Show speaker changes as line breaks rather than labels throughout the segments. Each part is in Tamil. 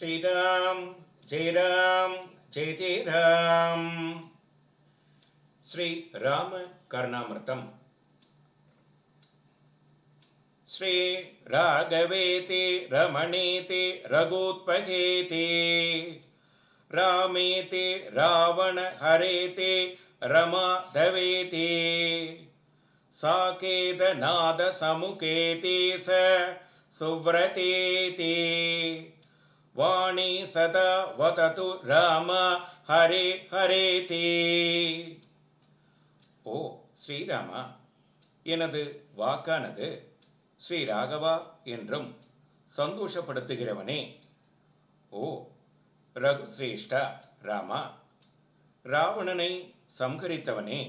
ஸ்ரீராம் ஜெய் ராம் ஜெய் ஜெய் ராம். ஸ்ரீ ராம கருணாமிர்தம். ஸ்ரீ ராகவேதி ரமணேதி ரகுத்பகேதி ராமேதி ராவண ஹரேதி ரமாதவேதி சாகேத நாத சமுகேதி ச சுவ்ரதேதி வாணி சதா வதது ராம ஹரே ஹரேதி. ஓ ஸ்ரீராமா, எனது வாக்கானது ஸ்ரீ ராகவா என்றும் சந்தோஷப்படுத்துகிறவனே. ஓ ரகுசிரேஷ்டா ராமா, ராவணனை சம்ஹரித்தவனே.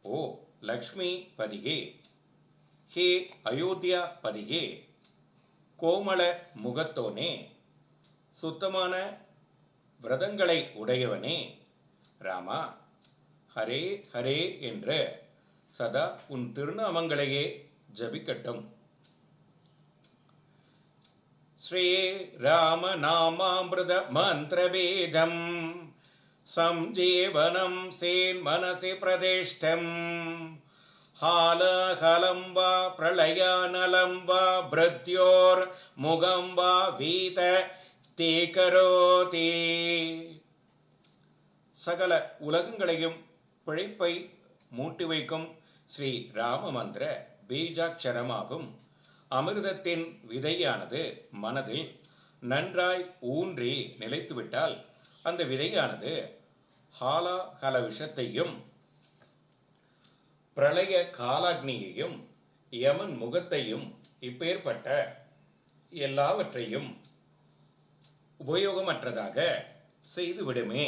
ஓ லக்ஷ்மி பதியே, ஹே அயோத்தியா பதியே, கோமள முகத்தோனே, சுத்தமான விரதங்களை உடையவனே. ராமா, ஹரே ஹரே என்ற சதா உன் திருநாமங்களையே ஜபிக்கட்டும். ஸ்ரீ ராம நாமாமிருத மந்திரபீஜம் சம்ஜீவனம் சேன் மனசி பிரதிஷ்டம் ஹாலஹலம் வா பிரளயானலம் வா பிருத்யோர் முகம் வா வீத தீகரோதி. சகல உலகங்களையும் பிழைப்பை மூட்டி வைக்கும் ஸ்ரீ ராம மந்திர பீஜாட்சரமாகும் அமிர்தத்தின் விதையானது மனதில் நன்றாய் ஊன்றி நிலைத்துவிட்டால் அந்த விதையானது ஹாலாஹல விஷத்தையும் பிரளய காலாக்னியையும் யமன் முகத்தையும் இப்பேற்பட்ட எல்லாவற்றையும் உபயோகமற்றதாக செய்துவிடுமே.